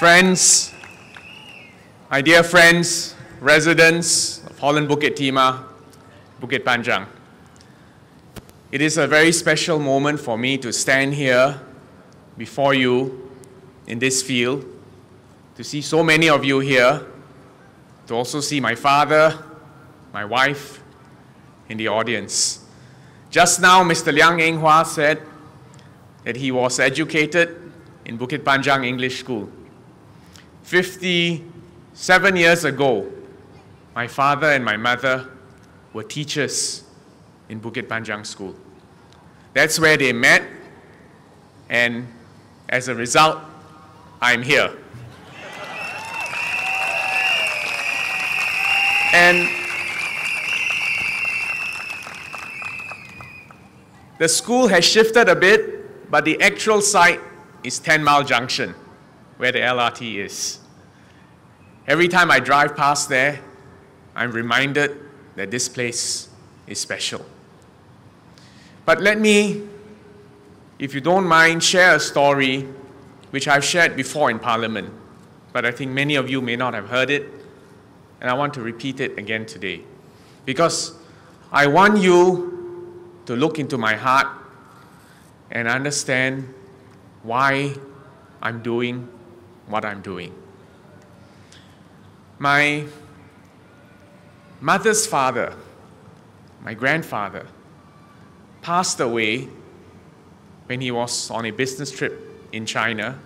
Friends, my dear friends, residents of Holland-Bukit, Timah, Bukit Panjang. It is a very special moment for me to stand here before you in this field, to see so many of you here, to also see my father, my wife in the audience. Just now, Mr. Liang Eng Hua said that he was educated in Bukit Panjang English School. 57 years ago, my father and my mother were teachers in Bukit Panjang School. That's where they met, and as a result, I'm here. And the school has shifted a bit, but the actual site is 10 Mile Junction, where the LRT is. Every time I drive past there, I'm reminded that this place is special. But let me, if you don't mind, share a story which I've shared before in Parliament, but I think many of you may not have heard it, and I want to repeat it again today. Because I want you to look into my heart and understand why I'm doing what I'm doing. My mother's father, my grandfather, passed away when he was on a business trip in China.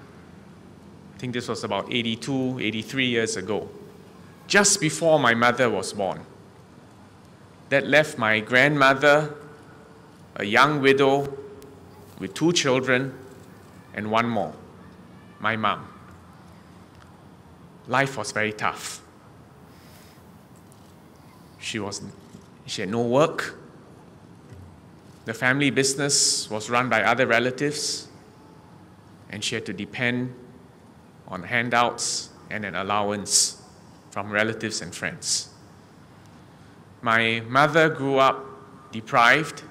I think this was about 82, 83 years ago, just before my mother was born. That left my grandmother, a young widow with 2 children, and one more, my mom. Life was very tough. She had no work. The family business was run by other relatives, and she had to depend on handouts and an allowance from relatives and friends. My mother grew up deprived,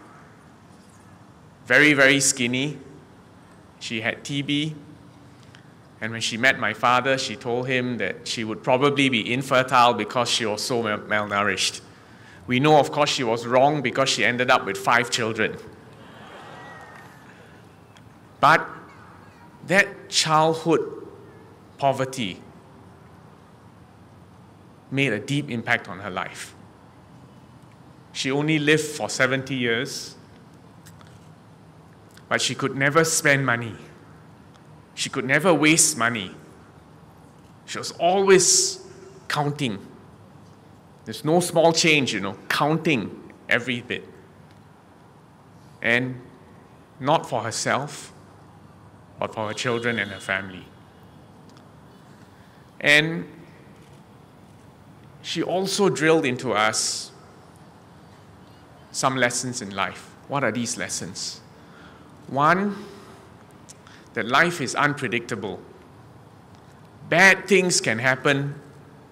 very, very skinny. She had TB, and when she met my father, she told him that she would probably be infertile because she was so malnourished. We know, of course, she was wrong because she ended up with 5 children. But that childhood poverty made a deep impact on her life. She only lived for 70 years, but she could never spend money. She could never waste money. She was always counting. There's no small change, counting every bit. And not for herself, but for her children and her family. And she also drilled into us some lessons in life. What are these lessons? One, that life is unpredictable. Bad things can happen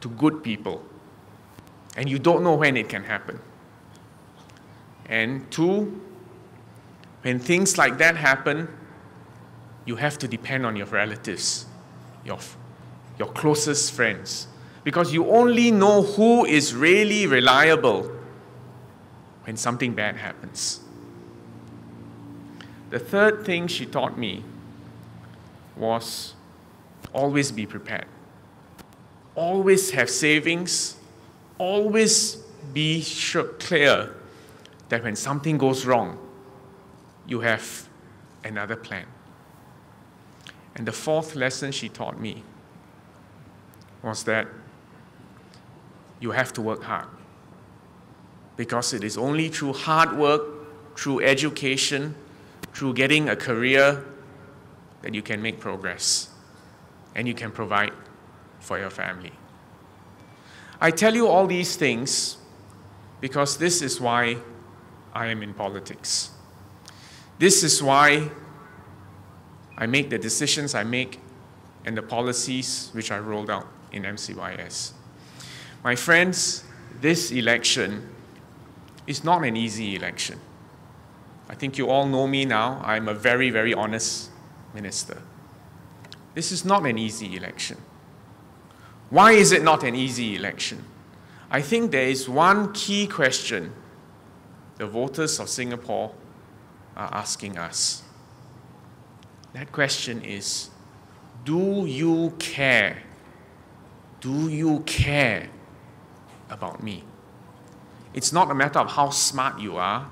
to good people, and you don't know when it can happen. And 2, when things like that happen, you have to depend on your relatives, your closest friends, because you only know who is really reliable when something bad happens. The third thing she taught me was always be prepared. Always have savings. Always be clear that when something goes wrong, you have another plan. And the 4th lesson she taught me was that you have to work hard. Because it is only through hard work, through education, through getting a career, that you can make progress and you can provide for your family. I tell you all these things because this is why I am in politics. This is why I make the decisions I make and the policies which I rolled out in MCYS. My friends, this election is not an easy election. I think you all know me now. I'm a very, very honest minister. This is not an easy election. Why is it not an easy election? I think there is one key question the voters of Singapore are asking us. That question is, do you care? Do you care about me? It's not a matter of how smart you are.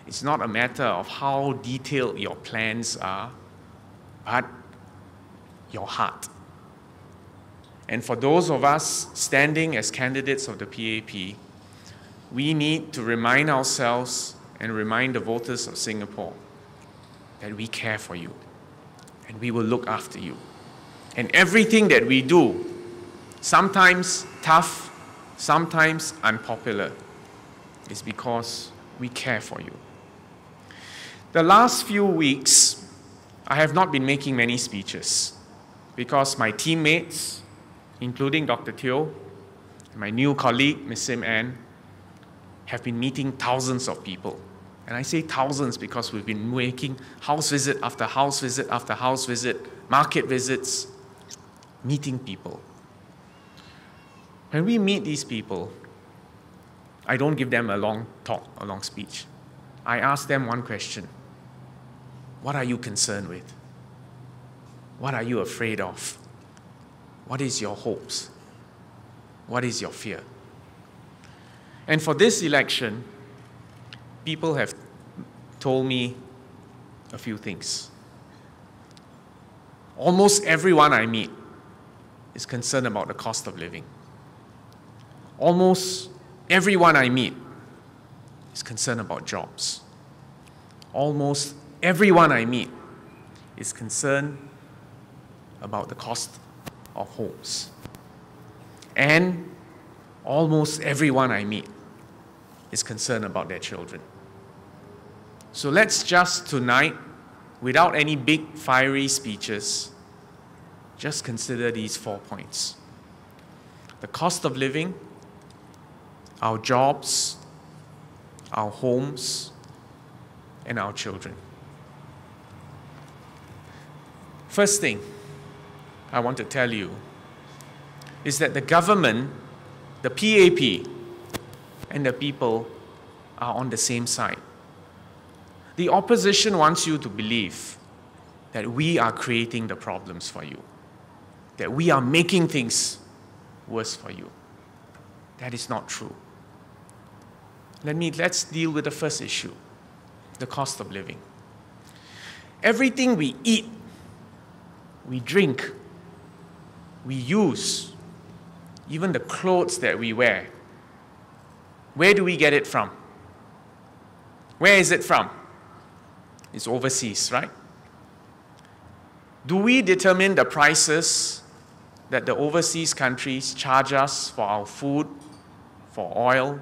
It's not a matter of how detailed your plans are, but your heart. And for those of us standing as candidates of the PAP, we need to remind ourselves and remind the voters of Singapore that we care for you and we will look after you. And everything that we do, sometimes tough, sometimes unpopular, is because we care for you. The last few weeks, I have not been making many speeches because my teammates, including Dr. Teo, and my new colleague, Ms. Sim Ann, have been meeting thousands of people. And I say thousands because we've been making house visit after house visit after house visit, market visits, meeting people. When we meet these people, I don't give them a long talk, a long speech. I ask them one question. What are you concerned with? What are you afraid of? What is your hopes? What is your fear? And for this election, people have told me a few things. Almost everyone I meet is concerned about the cost of living. Almost everyone I meet is concerned about jobs. Almost everyone I meet is concerned about the cost of homes. And almost everyone I meet is concerned about their children. So let's just tonight, without any big fiery speeches, just consider these 4 points. The cost of living, our jobs, our homes, and our children. First thing I want to tell you is that the government, the PAP, and the people are on the same side. The opposition wants you to believe that we are creating the problems for you, that we are making things worse for you. That is not true. Let's deal with the first issue, the cost of living. Everything we eat, we drink, we use, even the clothes that we wear, where do we get it from? Where is it from? It's overseas, right? Do we determine the prices that the overseas countries charge us for our food, for oil,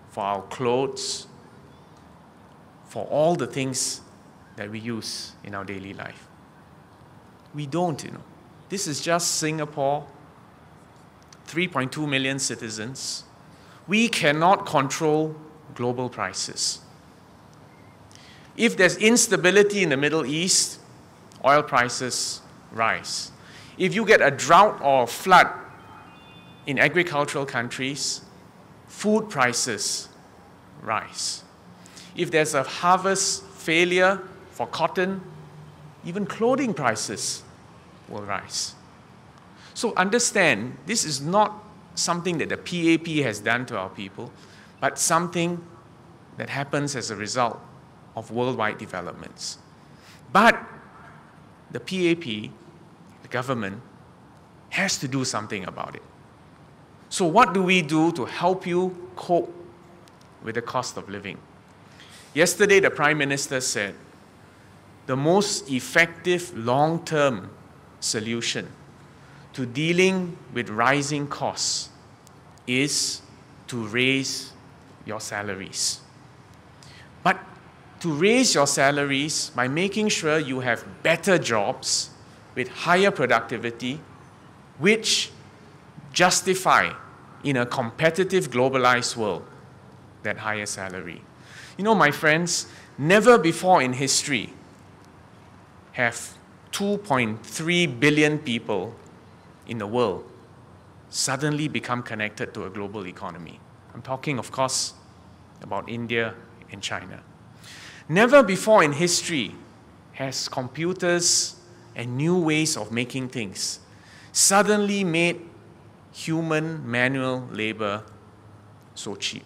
for our clothes, for all the things that we use in our daily life? We don't, This is just Singapore, 3.2 million citizens. We cannot control global prices. If there's instability in the Middle East, oil prices rise. If you get a drought or a flood in agricultural countries, food prices rise. If there's a harvest failure for cotton, even clothing prices will rise. So understand, this is not something that the PAP has done to our people, but something that happens as a result of worldwide developments. But the PAP, the government, has to do something about it. So what do we do to help you cope with the cost of living? Yesterday, the Prime Minister said the most effective long-term solution to dealing with rising costs is to raise your salaries. But to raise your salaries by making sure you have better jobs with higher productivity, which justify in a competitive, globalized world that higher salary. My friends, never before in history have 2.3 billion people in the world suddenly become connected to a global economy. I'm talking, of course, about India and China. Never before in history has computers and new ways of making things suddenly made human manual labor so cheap.